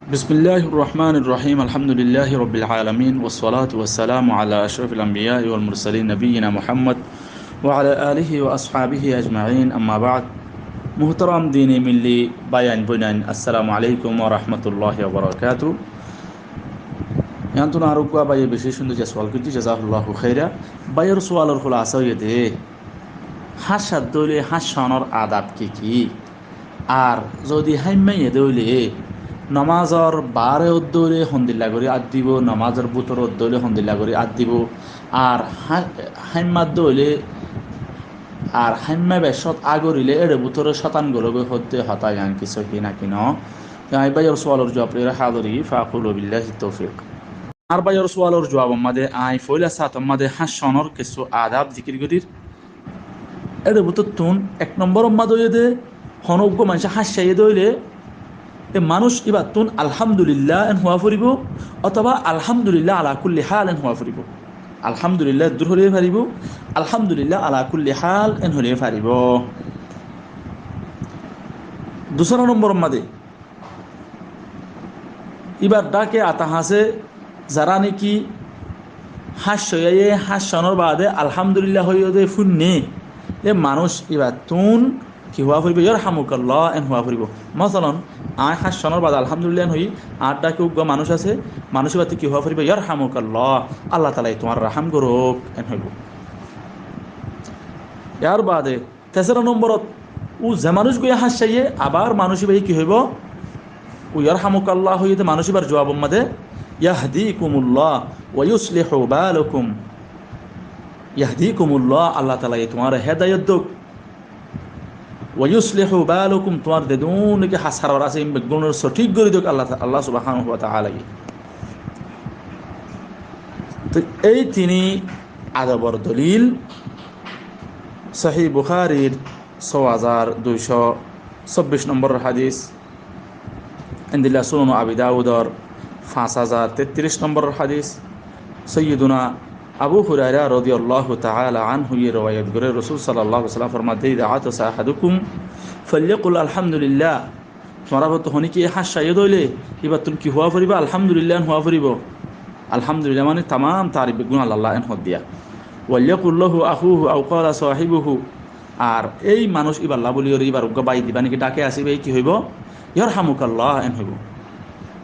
بسم الله الرحمن الرحيم الحمد لله رب العالمين والصلاة والسلام على أشرف الأنبياء والمرسلين نبينا محمد وعلى آله وأصحابه أجمعين أما بعد محترم ديني ملي بيان بنان السلام عليكم ورحمة الله وبركاته يانتو ناروكوا باي بشيشن دو جسوال كنتي جزاه الله خيرا باير سوال الخلاصة يدي حشد دولي حشانر آداب كي আর যদি হাইম্মা দৌলে নমাজর বারে উদ্দৌলে হন্দিল্লা করে আদ দিব নমাজের বুতর উদ্দৌলে হন্দিল্লা করে আদ দিব আর হাইম্মা দৌলে আর হাইম্মা বেশত আগরিলে এর বুতরে শতানগুলোকে হতে হতায় আন কিছু কিনা কিন বাইর সোয়ালর জবাব হাদরি ফাকুল বিল্লাহি তৌফিক আর বাইর সোয়ালর জবাব আমাদের আই ফইলা সাত আমাদের হাসনর কিছু আদাব জিকির গদির এর বুতর তুন এক নম্বর মাদয়ে দে হনজ্ঞ মানুষ হাস্যাই দইলে এ মানুষ এবার তুন আলহামদুলিল্লাহ এন হওয়া ফুরিব অথবা আলহামদুলিল্লাহ আলা কুল্লি হাল এন হওয়া ফুরিব আলহামদুলিল্লাহ দূর হলে পারিব আলহামদুলিল্লাহ আলা কুল্লি হাল এন হলে পারিব দুসরা নম্বর মাদে এবার ডাকে আতা হাসে যারা নাকি হাস্যয়ে হাস্যনর বাদে আলহামদুলিল্লাহ হইয়ে ফুন্নে এ মানুষ এবার তুন কি হওয়া ফুরিব ইয়ার হামুকাল্লাহ এন হওয়া ফুরিব মসলন আয় হাসনের বাদ আলহামদুলিল্লাহ হই আর ডাকে উগ্র মানুষ আছে মানুষের বাদ কি হওয়া ফুরিব ইয়ার হামুকাল্লাহ আল্লাহ তালাই তোমার রাহাম করুক এন হইব ইয়ার বাদে তেসরা নম্বরত ও যে মানুষ গিয়ে হাসাইয়ে আবার মানুষ ভাই কি হইব ও ইয়ার হামুকাল্লাহ হইতে মানুষ এবার জবাব মাদে ইয়াহদিকুমুল্লাহ ওয়া ইউসলিহু বালাকুম ইয়াহদিকুমুল্লাহ আল্লাহ তালাই তোমার হেদায়েত দুক ওয়ায়ুসলিহু বালাকুম তোমার দেদুনকে হাসারার আছে গুণের সঠিক করে দিক আল্লাহ সুবহানাহু ওয়া তাআলা তো এই তিনি আদবর দলিল সহিহ বুখারীর 6226 নম্বর হাদিস ইনদিল্লাহ সুনান আবি দাউদর 5033 নম্বর হাদিস সাইয়্যিদুনা আবু হুরায়রা রাদিয়াল্লাহু তাআলা আনহু riwayat করে রাসূল সাল্লাল্লাহু আলাইহি ওয়াসাল্লাম ফরমাতে ইদা আতাসা আহাদুকুম ফালইয়াকুল আলহামদুলিল্লাহ তোমরা তো হনি কি হাসায় দইলে এবার তুমি কি হওয়া পড়িবা আলহামদুলিল্লাহ হওয়া পড়িব আলহামদুলিল্লাহ মানে तमाम তারিফ গুণ আল্লাহ এন হদিয়া ওয়ালিয়াকুল লাহু আখুহু আও ক্বালা সাহিবুহু আর এই মানুষ ইবার আল্লাহ বলিও এবার উগ্র বাই দিবা নাকি ডাকে আসিবে কি হইব ইয়ারহামুকাল্লাহ এন হইব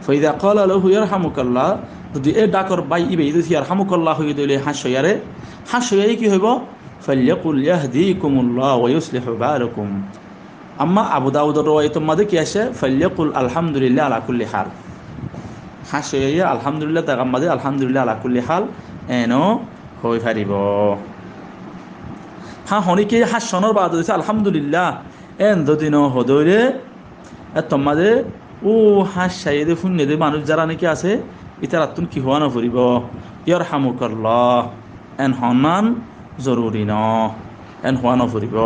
ফাইদা ক্বালা লাহু ইয়ারহামুকাল্লাহ যদি এ ডাকর বাই ইবে যদি ইয়ারহামুকাল্লাহ হই দইলে হাসয়ারে কি হইব ফালইয়াকুল ইয়াহদিকুমুল্লাহ ওয়া ইউসলিহু বালাকুম আম্মা আবু দাউদের রওয়ায়াতের মধ্যে কি আসে ফালইয়াকুল আলহামদুলিল্লাহ আলা কুল্লি হাল হাসয়ারে আলহামদুলিল্লাহ তার মধ্যে আলহামদুলিল্লাহ আলা কুল্লি হাল এনো হই পারিব হনিকে হাসনের বাদ দিছে আলহামদুলিল্লাহ এন দদিন হদইলে তোমাদের ও হাসাইদে ফুন্নে মানুষ যারা নাকি আছে ইতার তুন কি হওয়া না ফুরিব ইয়ারহামুকাল্লাহ এন হনান জরুরি ন এন হওয়া না ফুরিব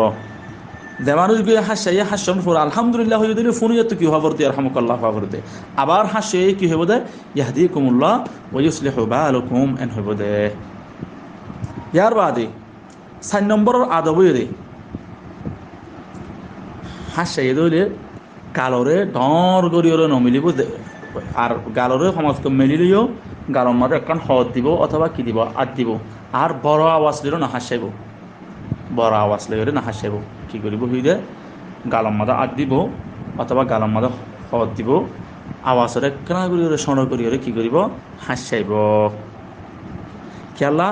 যে মানুষ গিয়ে হাসাইয়ে হাসন ফুর আলহামদুলিল্লাহ হয়ে দিলে ফোন তো কি হওয়া করতে ইয়ারহামুকাল্লাহ হওয়া করতে আবার হাসিয়ে কি হইব দে ইয়াহদিকুমুল্লাহ ওয়া ইউসলিহু বালাকুম এন হইব দে ইয়ার বাদে 4 নম্বরের আদব দে হাসাইয়ে দইলে কালরে ডর গরিয়রে নমিলিব আর গালরে সমস্ত মেলিলেও গালর মাঝে একখান হদ দিব অথবা কি দিব আদ দিব আর বড় আওয়াজ লইও না হাসাইব বড় আওয়াজ লইলে না হাসাইব কি করিব হইলে গালর মাঝে আদ দিব অথবা গালর মাঝে হদ দিব আওয়াজের একখানা করিয়রে সর করিয়রে কি করিব হাসাইব খেলা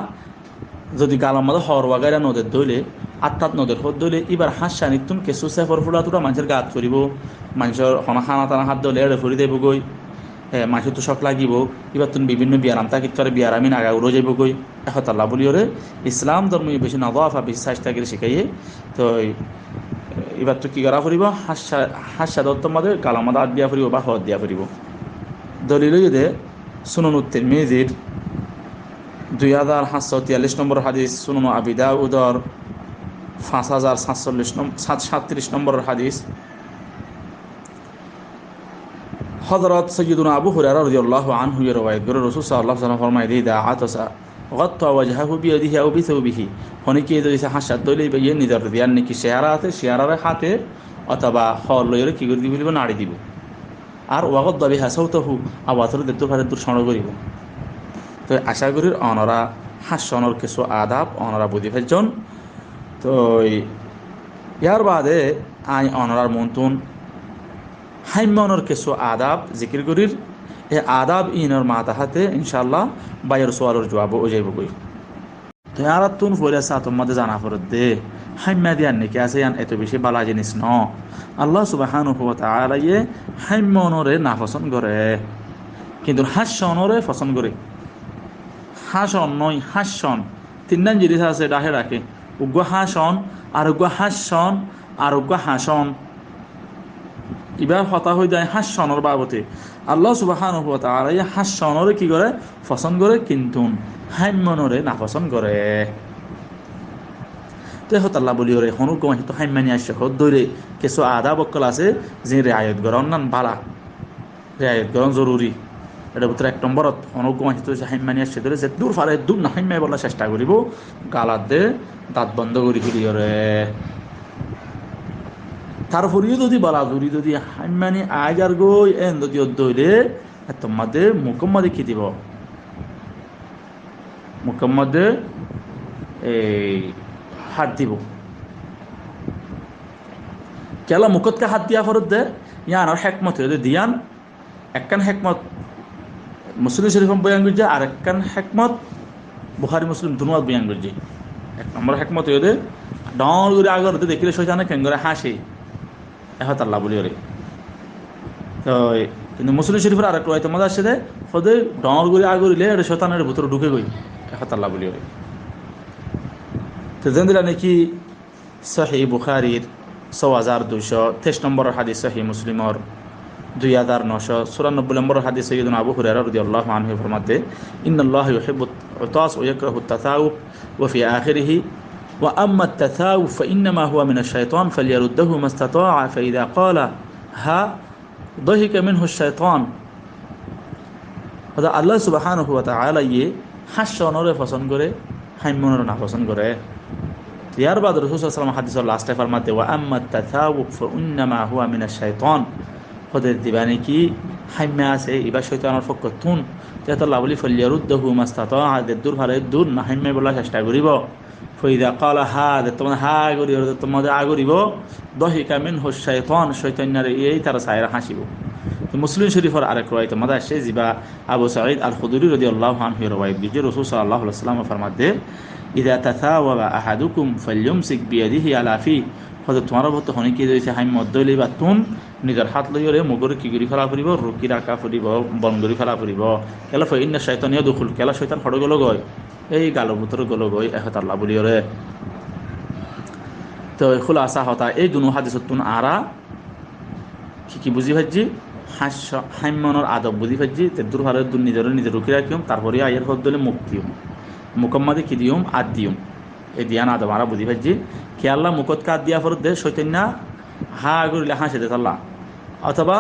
যদি গালর মাঝে হর ওয়াগাইরা নদের দইলে আত্মাত নদের হদ দইলে এবার হাসানি তুম কেঁচু সেফর ফুলাটোরা মানুষের গাত ফুরিব মানুষের হানা টানা হাত দলে এড়ে ফুরি দেব গই মানুষের তো শখ লাগিব এবার তুমি বিভিন্ন বিয়ারাম তাকে তোর বিয়ারামিন আগা উড়ো যাইব গই এহতাল্লাহ বলিওরে ইসলাম ধর্ম বেশি নদাফা বিশ্বাস তাকে শিখাইয়ে তো এবার তো কি করা ফুরিব হাসা দত্তর মধ্যে গালার মধ্যে আট দিয়া ফুরিব বা হদ দিয়া ফুরিব দলিল দে সুনান তিরমিজির 2743 নম্বর হাদিস সুনান আবি দাউদর 5737 নম্বর হাদিস হযরত সাইয়্যিদুনা আবু হুরায়রা রাদিয়াল্লাহু আনহু riwayat করে রাসূল সাল্লাল্লাহু আলাইহি ওয়াসাল্লাম ফরমায় ইদা আতাসা গাত্তা ওয়াজহাহু বিয়াদিহি আও বিসাওবিহি হনিকে যদি হাসাত দইলে ইয়ে নিদার দিয়ান নাকি শেয়ারা আছে শেয়ারার হাতে অথবা হল লইরে কি করে দিব নাড়ি দিব আর ওয়াগত দাবি হাসাউতাহু আওয়াতর দেখতে পারে দূর সড় করিব। তো আশা করি অনরা হাস্যনর কিছু আদাব অনরা বুঝি ফেলছেন। তো ইয়ার বাদে আই অনরার মন্তুন হাইমনর কিছু আদাব জিকির করির এই আদাব ইনর মাতাহাতে ইনশাল্লাহ বাইরের সোয়ালোর জবাব ও যাইব কই। তো আর তুন ফলে সা তোমাদের জানা ফরত দে হাইম্যা দিয়ান নাকি আছে ইয়ান এত বেশি বালা জিনিস ন। আল্লাহ সুবহানাহু ওয়া তাআলা ইয়ে হাইমনরে না পছন্দ করে কিন্তু হাস্যনরে পছন্দ করে। হাসন নয় হাস্যন তিনটান জিনিস আছে ডাহে রাখে উগ্র হাসন আর উগ্র হাস্যন আর উগ্র হাসন এবার হতা হয়ে যায় হাস্যনর বাবতে। আল্লাহ সুবহানাহু ওয়া তাআলা এই হাস্যনরে কি করে পছন্দ করে কিন্তু হাইম্যনরে না পছন্দ করে। তো হতাল্লাহ বলি ওরে হনুক তো হাইম্যানি আসছে হত দৈরে কিছু আদা বক্কল আছে যে রেআয়ত গরণ নান বালা রেআয়ত গরণ জরুরি। এটার ভিতরে 1 নম্বরত হনুক হাইম্যানি আসছে ধরে যে দূর ফারে দূর না হাইম্যাই বলার চেষ্টা করিব গালাত দে দাঁত বন্ধ করি ফেলি ওরে। তারপরেও যদি বলা যদি যদি হাইম্যানি আজ আর গই এন যদি দৈরে তোমাদের মুকম্মদে কি দিব মুকম্মদে এই হাত দিব কেলা মুকতকে হাত দিয়া ফরত দে ইয়ান আর হেকমত হয়ে দিয়ান একখান হেকমত মুসলিম শরীফ বয়ান করছে আর একখান হেকমত বুখারী মুসলিম দুনুয়াত বয়ান করছে। 1 নম্বর হেকমত হয়ে দে ডর করে আগর দেখিলে শয়তানে কেন করে হাসে এহত আল্লাহ বলি ওরে। তো কিন্তু মুসলিম শরীফের আর একটু হয়তো মজা আসছে দে হদে ডর করে আগরিলে এটা শয়তানের ভিতরে ঢুকে গই এহত আল্লাহ বলি ওরে। তো যেন দিলা নাকি সহিহ বুখারীর 6223 নম্বরের হাদিস, সহিহ মুসলিমর 2994 নম্বরের হাদিস সাইয়্যিদুনা আবু হুরায়রা রাদিয়াল্লাহু আনহু ফরমাতে ইন্নাল্লাহা ইউহিব্বুত উতাস ওয়া ইয়াকরাহু আত-তাসাউফ ওয়া ফি আখিরিহি ওয়া আম্মা আত-তাসাউফ ফাইন্নামা হুয়া মিনাশ শাইতান ফালিয়ারুদ্দাহু মাস্তাতা'a ফাইযা ক্বালা হা দাহিকা মিনহু আশ-শাইতান। আল্লাহ সুবহানাহু ওয়া তাআলা হাস্যনরে পছন্দ করে হাইম্যনরে না পছন্দ করে। ইয়ার বাদ রাসূল সাল্লাল্লাহু আলাইহি ওয়াসাল্লাম হাদিসের লাস্টে ফরমাতে ওয়া আম্মা আত-তাসাউফ ফাইন্নামা হুয়া মিনাশ শাইতান হদে দিবানি কি হাইম্যা আছে এবার শয়তানের ফকতুন তে আল্লাহ বলি ফালিয়ারুদ্দাহু মাস্তাতা'a দূর ভারে দূর না হাইম্যা বলা চেষ্টা করিব। ফাইযা ক্বালা হা তোমাদের হা করিব তোমাদের আগরিব দাহিকা মিনহু আশ-শাইতান শয়তানের এই তারা সায়রা হাসিব। মুসলিম শরীফের আরেক রওয়ায়াত মাদা আসে জিবা আবু সাঈদ আল খুদরি রাদিয়াল্লাহু আনহু রওয়ায়াত বিজে রাসূল সাল্লাল্লাহু আলাইহি ওয়াসাল্লাম ফরমাতে ইযা তাসাওয়া আহাদুকুম ফালইউমসিক বিয়াদিহি আলা ফি হযরত তোমার বত হনি কি হইছে হাই মদ্দলি বাতুন নিজের হাত লইরে মুগর কি গরি ফেলা করিব রুকি রাখা করিব বন গরি ফেলা করিব কেলা ফাইন্না শাইতানিয়া দুখুল কেলা শয়তান ফড় গলো গয় এই গালো ভিতরে গলো গয় এহত আল্লাহ বলিওরে। তো খুলাসা হতা এই দুনো হাদিসতুন আরা কি বুঝি ভাজি হাস্য হাইম্যনর আদব বুঝি ভাজি তে দূর ভারে দূর নিজের রুকি রাখিম তারপরে আয়ের হদ্দলে মুক্তিম মুকম্মাদে কি দিউম আদ দিউম এই দিয়ান আদব আরা বুঝি ভাজি কে আল্লাহ মুকত কাদ দিয়া ফরত দে শয়তান্না হা গরিলে হাসে দে আল্লাহ অথবা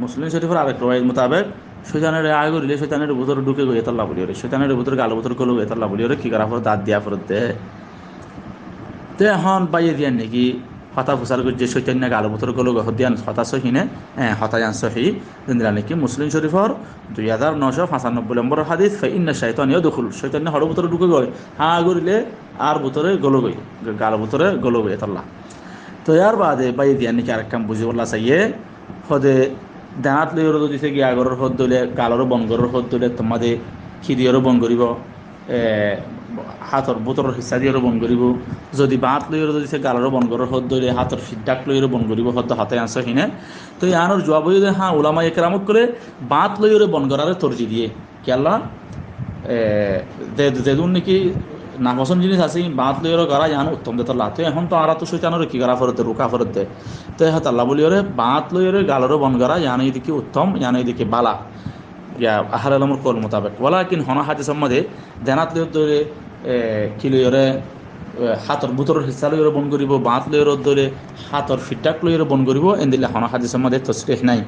মুসলিম শরীফের আরেক রওয়ায়াত মোতাবেক শয়তানের আয় গরিলে শয়তানের ভিতরে ঢুকে গই আল্লাহ বলি ওরে শয়তানের ভিতরে গাল ভিতরে গলো আল্লাহ বলি ওরে কি করা ফরত দাঁত দিয়া ফরত দে তে এখন বাইয়ে দিয়ান নাকি হতা ফুসার যে শৈতান্য গালো ভিতরে গলো হদিয়ান হতা সহিনে হতায়ান সহি দিলা নাকি মুসলিম শরীফর 2995 নম্বর হাদিস ফাইন্না শাইতানিয়া দুখুল শয়তান্য হড় ভিতরে ঢুকে গয় হা গরিলে আর ভিতরে গলো গই গালো ভিতরে গলো গই আল্লাহ। তো ইয়ার বাদে বাইয়ে দিয়ান নাকি আরেক কাম বুঝি বললা চাইয়ে হদে দাঁত লইর দিছে গিয়া আগরের হদ দলে গালর বনগরের হদ দলে তোমাদের খিদিয়রও বন করিব হাতর বুতর হিসা দিয়েও বন করিব যদি বাঁত লইর দিছে গালরও বন করার হদ দলে হাতর সিদ্ধাক লইর বন করিব হদ হাতে আনছে হিনে। তো ইয়ানোর জবাব হয়ে হ্যাঁ ওলামা একরামক করে বাঁত লইর বন করারে তরজি দিয়ে কি আল্লাহ যেদুন নাকি নাপসন্দ জিনিস আছে বাঁত লইর করা জানো উত্তম দে তাল্লাহ। তো এখন তো আর তো শৈতানোর কি করা ফরতে রুকা ফরত দে তো হ্যাঁ তাল্লাহ বলিওরে বাঁত লইরে গালরও বন করা জানো এদিকে উত্তম জানো এদিকে বালা ইয়া আহার আলমর কল মোতাবেক ওলা কিন হনা হাতে সম্বন্ধে দেনাত লইর ধরে কি লইরে হাতর বুতর হিসা লইরে বন করিব বাঁত লইর ধরে হাতর ফিটাক লইরে বন করিব এদিলে হনা হাতে সম্বন্ধে তসরিহ নাই।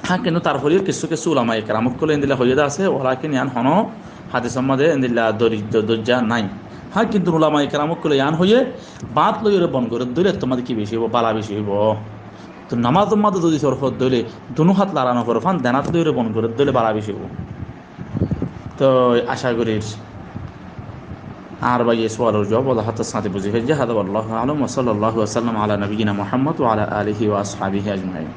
হ্যাঁ কিন্তু তারপরে কিছু কিছু ওলামা একরামক কলে এদিলে হইয়া আছে ওলা কিন ইয়ান হন হাতে সম্বন্ধে এদিল্লা দরজা নাই। হ্যাঁ কিন্তু ওলামা একরামক কলে ইয়ান হইয়ে বাঁত লইরে বন করে ধরে তোমাদের কি বেশি হইব বালা বেশি হইব। তো নামাজ মাদে যদি সরফত দইলে দুনু হাত লাড়ানো করে ফান দেনাত দইরে বন করে দইলে বাড়া বেশি তো আশা করি আর বাকি সোয়ালের জবাব আল্লাহ হাতের সাথে বুঝে হয়ে যায়। হাদা আল্লাহু আ'লাম ওয়া সাল্লাল্লাহু ওয়া সাল্লাম আলা নবিয়িনা মুহাম্মদ ওয়া আলা আলিহি ওয়া আসহাবিহি আজমাইন।